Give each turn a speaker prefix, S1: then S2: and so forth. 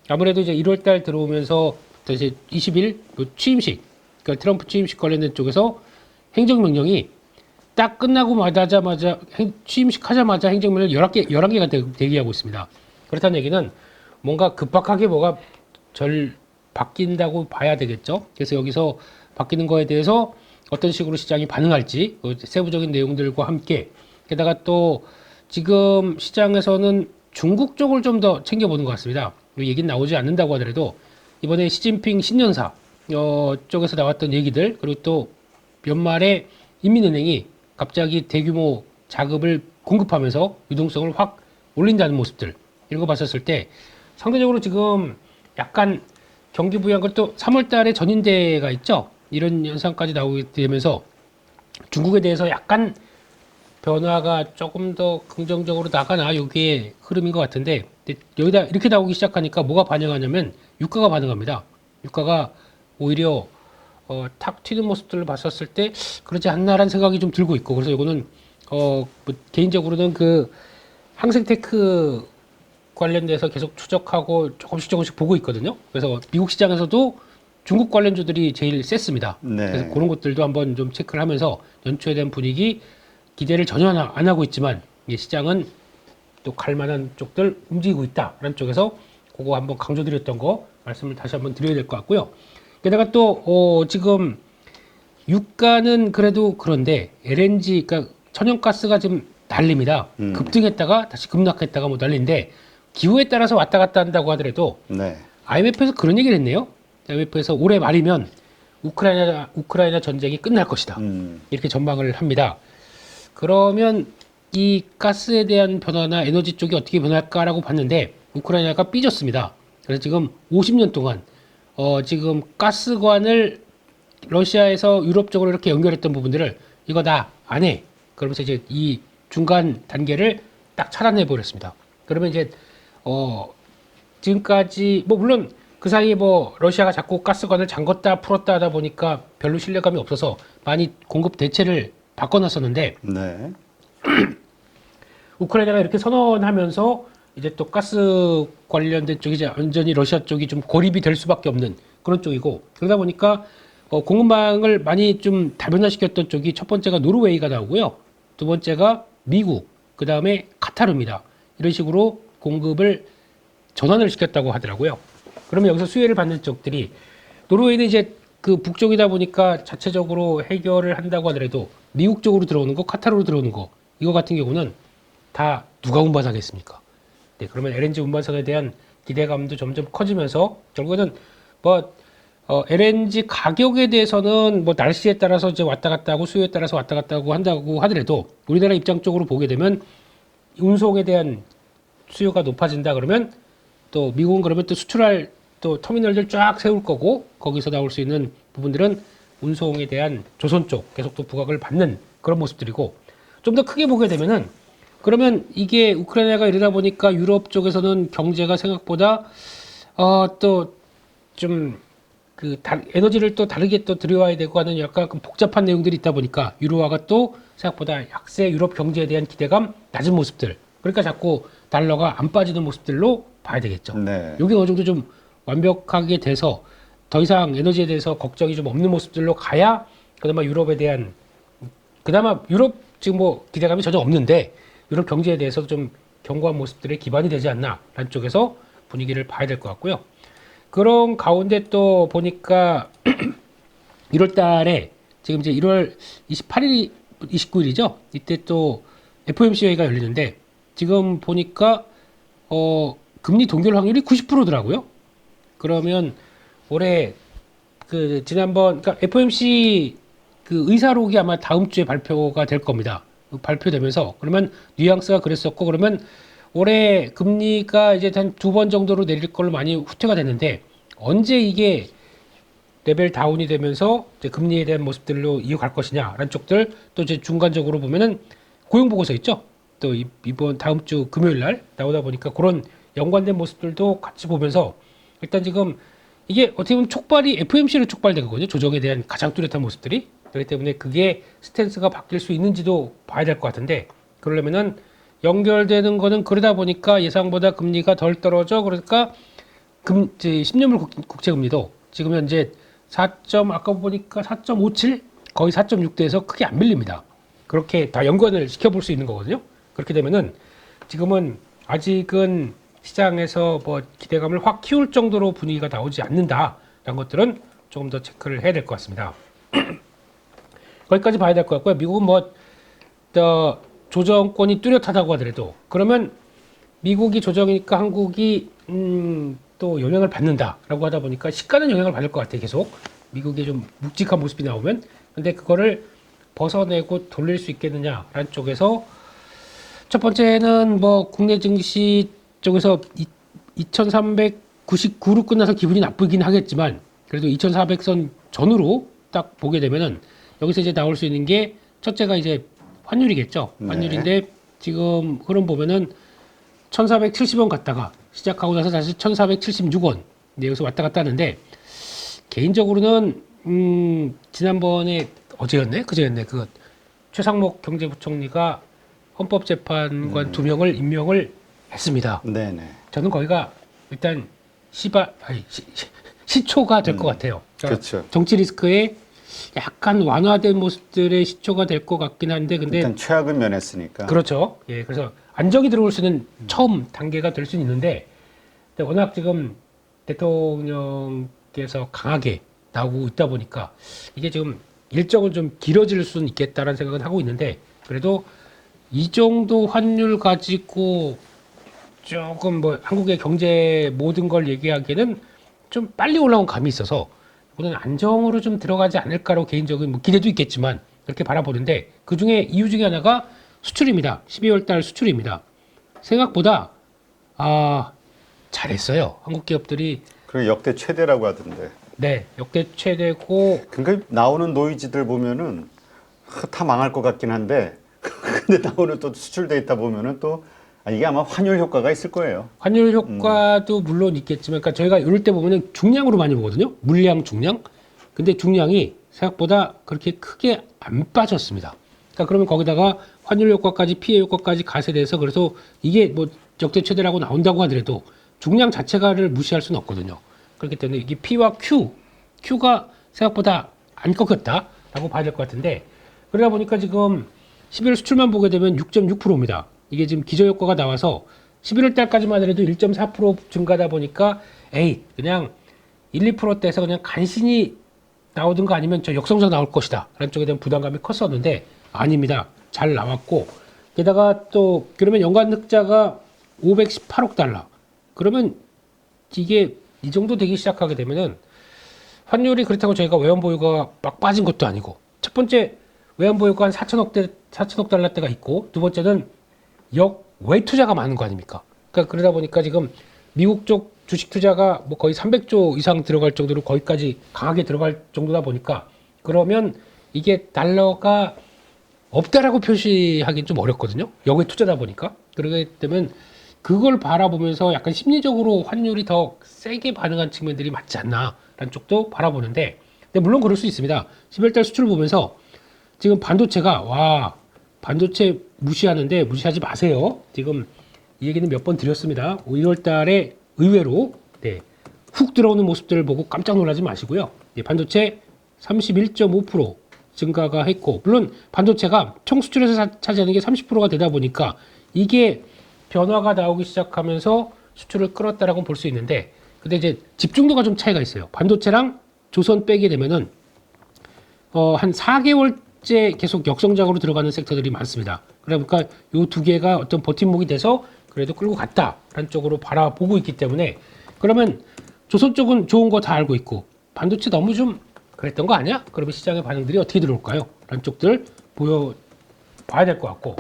S1: 아무래도 이제 1월 달 들어오면서 이제 20일 취임식, 그러니까 트럼프 취임식 관련된 쪽에서 행정명령이 딱 끝나고 마자마자 취임식 하자마자 행정명령 11개가 대기하고 있습니다. 그렇다는 얘기는 뭔가 급박하게 뭐가 바뀐다고 봐야 되겠죠. 그래서 여기서 바뀌는 거에 대해서 어떤 식으로 시장이 반응할지 세부적인 내용들과 함께, 게다가 또 지금 시장에서는 중국 쪽을 좀 더 챙겨보는 것 같습니다. 얘기는 나오지 않는다고 하더라도 이번에 시진핑 신년사 쪽에서 나왔던 얘기들, 그리고 또 연말에 인민은행이 갑자기 대규모 자금을 공급하면서 유동성을 확 올린다는 모습들, 이런 거 봤었을 때 상대적으로 지금 약간 경기 부양, 그또 3월 달에 전인대가 있죠. 이런 현상까지 나오게 되면서 중국에 대해서 약간 변화가 조금 더 긍정적으로 나가나, 여기에 흐름인 것 같은데, 여기다 이렇게 나오기 시작하니까 뭐가 반영하냐면 유가가 반응합니다. 유가가 오히려 탁 튀는 모습들을 봤었을 때 그러지 않나라는 생각이 좀 들고 있고, 그래서 이거는 뭐 개인적으로는 그 항생테크 관련돼서 계속 추적하고 조금씩 보고 있거든요. 그래서 미국 시장에서도 중국 관련주들이 제일 셌습니다.
S2: 네.
S1: 그래서 그런 것들도 한번 좀 체크를 하면서 연초에 대한 분위기 기대를 전혀 안 하고 있지만, 시장은 또 갈만한 쪽들 움직이고 있다라는 쪽에서 그거 한번 강조드렸던 거 말씀을 다시 한번 드려야 될 것 같고요. 게다가 또 지금 유가는 그래도 그런데 LNG, 그러니까 천연가스가 지금 난립니다. 급등했다가 다시 급락했다가 뭐 난리인데, 기후에 따라서 왔다 갔다 한다고 하더라도
S2: 네.
S1: IMF에서 그런 얘기를 했네요. IMF에서 올해 말이면 우크라이나 전쟁이 끝날 것이다, 이렇게 전망을 합니다. 그러면 이 가스에 대한 변화나 에너지 쪽이 어떻게 변할까라고 봤는데 우크라이나가 삐졌습니다. 그래서 지금 50년 동안 지금 가스관을 러시아에서 유럽 쪽으로 이렇게 연결했던 부분들을 이거 다 안 해. 그러면서 이제 이 중간 단계를 딱 차단해 버렸습니다. 그러면 이제 지금까지 뭐 물론 그 사이에 뭐 러시아가 자꾸 가스관을 잠궜다 풀었다 하다 보니까 별로 신뢰감이 없어서 많이 공급 대체를 바꿔놨었는데,
S2: 네.
S1: 우크라이나가 이렇게 선언하면서 이제 또 가스 관련된 쪽이 이제 완전히 러시아 쪽이 좀 고립이 될 수밖에 없는 그런 쪽이고, 그러다 보니까 공급망을 많이 좀 다변화시켰던 쪽이 첫 번째가 노르웨이가 나오고요. 두 번째가 미국, 그 다음에 카타르입니다. 이런 식으로 공급을 전환을 시켰다고 하더라고요. 그러면 여기서 수혜를 받는 쪽들이, 노르웨이는 이제 그 북쪽이다 보니까 자체적으로 해결을 한다고 하더라도 미국 쪽으로 들어오는 거, 카타르로 들어오는 거, 이거 같은 경우는 다 누가 운반하겠습니까? 네, 그러면 LNG 운반선에 대한 기대감도 점점 커지면서 결국에는 뭐 LNG 가격에 대해서는 뭐 날씨에 따라서 이제 왔다 갔다 하고 수요에 따라서 왔다 갔다 하고 한다고 하더라도 우리나라 입장 쪽으로 보게 되면 운송에 대한 수요가 높아진다 그러면 또 미국은 그러면 또 수출할 또 터미널들 쫙 세울 거고, 거기서 나올 수 있는 부분들은 운송에 대한 조선 쪽 계속 또 부각을 받는 그런 모습들이고, 좀 더 크게 보게 되면은 그러면 이게 우크라이나가 이러다 보니까 유럽 쪽에서는 경제가 생각보다 또 좀 그 에너지를 또 다르게 또 들여와야 되고 하는 약간 그 복잡한 내용들이 있다 보니까 유로화가 또 생각보다 약세, 유럽 경제에 대한 기대감 낮은 모습들, 그러니까 자꾸 달러가 안 빠지는 모습들로 봐야 되겠죠.
S2: 네.
S1: 여기 어느 정도 좀 완벽하게 돼서 더 이상 에너지에 대해서 걱정이 좀 없는 모습들로 가야 그나마 유럽에 대한, 그나마 유럽 지금 뭐 기대감이 전혀 없는데 유럽 경제에 대해서도 좀 견고한 모습들의 기반이 되지 않나라는 쪽에서 분위기를 봐야 될 것 같고요. 그런 가운데 또 보니까 1월 달에 지금 이제 1월 28일이 29일이죠. 이때 또 FOMC 회의가 열리는데 지금 보니까 금리 동결 확률이 90%더라고요. 그러면 올해 그 지난번, 그러니까 FOMC 그 의사록이 아마 다음 주에 발표가 될 겁니다. 발표되면서 그러면 뉘앙스가 그랬었고, 그러면 올해 금리가 이제 한 2번 정도로 내릴 걸로 많이 후퇴가 됐는데 언제 이게 레벨 다운이 되면서 이제 금리에 대한 모습들로 이어갈 것이냐라는 쪽들, 또 이제 중간적으로 보면은 고용 보고서 있죠. 또 이번 다음 주 금요일 날 나오다 보니까 그런 연관된 모습들도 같이 보면서 일단 지금 이게 어떻게 보면 촉발이 FOMC로 촉발된 거거든요. 조정에 대한 가장 뚜렷한 모습들이. 그렇기 때문에 그게 스탠스가 바뀔 수 있는지도 봐야 될 것 같은데, 그러려면은 연결되는 거는 그러다 보니까 예상보다 금리가 덜 떨어져, 그러니까 이제 10년물 국채금리도 지금 현재 4. 아까 보니까 4.57 거의 4.6대에서 크게 안 밀립니다. 그렇게 다 연관을 시켜볼 수 있는 거거든요. 그렇게 되면은 지금은 아직은 시장에서 뭐 기대감을 확 키울 정도로 분위기가 나오지 않는다라는 것들은 조금 더 체크를 해야 될 것 같습니다. 거기까지 봐야 될 것 같고요. 미국은 뭐 조정권이 뚜렷하다고 하더라도 그러면 미국이 조정이니까 한국이 또 영향을 받는다라고 하다 보니까 시가는 영향을 받을 것 같아요. 계속 미국의 좀 묵직한 모습이 나오면. 근데 그거를 벗어내고 돌릴 수 있겠느냐라는 쪽에서 첫 번째는 뭐 국내 증시 쪽에서 2399로 끝나서 기분이 나쁘긴 하겠지만 그래도 2400선 전후로 딱 보게 되면은 여기서 이제 나올 수 있는 게 첫째가 이제 환율이겠죠. 환율인데 지금 흐름 보면은 1470원 갔다가 시작하고 나서 다시 1476원 여기서 왔다 갔다 하는데 개인적으로는 지난번에 어제였네 그제였네 그 최상목 경제부총리가 헌법재판관 2명을 임명을 했습니다.
S2: 네네.
S1: 저는 거기가 일단 시초가 될 것 같아요. 그러니까
S2: 그렇죠.
S1: 정치 리스크에 약간 완화된 모습들의 시초가 될 것 같긴 한데 근데
S2: 일단 최악은 면했으니까.
S1: 그렇죠. 예, 그래서 안정이 들어올 수 있는 처음 단계가 될 수는 있는데 근데 워낙 지금 대통령께서 강하게 나오고 있다 보니까 이게 지금 일정은 좀 길어질 수는 있겠다라는 생각은 하고 있는데 그래도 이 정도 환율 가지고 조금 뭐 한국의 경제 모든 걸 얘기하기에는 좀 빨리 올라온 감이 있어서 이거는 안정으로 좀 들어가지 않을까로 개인적인 뭐 기대도 있겠지만 그렇게 바라보는데 그 중에 이유 중에 하나가 수출입니다. 12월 달 수출입니다. 생각보다 잘했어요. 한국 기업들이.
S2: 그리고 역대 최대라고 하던데.
S1: 네, 역대 최대고.
S2: 그러니까 나오는 노이즈들 보면은 다 망할 것 같긴 한데 근데 나오는 또 수출 데이터 보면은 또 이게 아마 환율 효과가 있을 거예요.
S1: 환율 효과도 물론 있겠지만, 그러니까 저희가 이럴 때 보면은 중량으로 많이 보거든요. 물량, 중량. 근데 중량이 생각보다 그렇게 크게 안 빠졌습니다. 그러니까 그러면 거기다가 환율 효과까지 피해 효과까지 가세돼서 그래서 이게 뭐 역대 최대라고 나온다고 하더라도 중량 자체가를 무시할 수는 없거든요. 그렇기 때문에 이게 P와 Q가 생각보다 안 꺾였다라고 봐야 될 것 같은데 그러다 보니까 지금 11월 수출만 보게 되면 6.6%입니다. 이게 지금 기저효과가 나와서 11월 달까지만 해도 1.4% 증가하다 보니까 그냥 1, 2%대에서 그냥 간신히 나오든가 아니면 저 역성장 나올 것이다 라는 쪽에 대한 부담감이 컸었는데 아닙니다. 잘 나왔고 게다가 또 그러면 연간 흑자가 518억 달러 그러면 이게 이 정도 되기 시작하게 되면은 환율이 그렇다고 저희가 외환 보유가 막 빠진 것도 아니고 첫 번째 외환 보유가 한 4천억 달러대가 있고 두 번째는 역외 투자가 많은 거 아닙니까? 그러니까 그러다 보니까 지금 미국 쪽 주식 투자가 뭐 거의 300조 이상 들어갈 정도로 거기까지 강하게 들어갈 정도다 보니까 그러면 이게 달러가 없다라고 표시하기는 좀 어렵거든요. 역외 투자다 보니까. 그러게 되면 그걸 바라보면서 약간 심리적으로 환율이 더 세게 반응한 측면들이 맞지 않나라는 쪽도 바라보는데 근데 물론 그럴 수 있습니다. 11달 수출을 보면서 지금 반도체가 반도체 무시하는데 무시하지 마세요. 지금 이 얘기는 몇 번 드렸습니다. 1월 달에 의외로 훅 들어오는 모습들을 보고 깜짝 놀라지 마시고요. 반도체 31.5% 증가가 했고 물론 반도체가 총 수출에서 차지하는 게 30%가 되다 보니까 이게 변화가 나오기 시작하면서 수출을 끌었다라고 볼 수 있는데 근데 이제 집중도가 좀 차이가 있어요. 반도체랑 조선 빼게 되면은 한 4개월째 계속 역성장으로 들어가는 섹터들이 많습니다. 그러니까 이 두 개가 어떤 버팀목이 돼서 그래도 끌고 갔다라는 쪽으로 바라보고 있기 때문에 그러면 조선 쪽은 좋은 거 다 알고 있고 반도체 너무 좀 그랬던 거 아니야? 그러면 시장의 반응들이 어떻게 들어올까요? 라는 쪽들 보여봐야 될 것 같고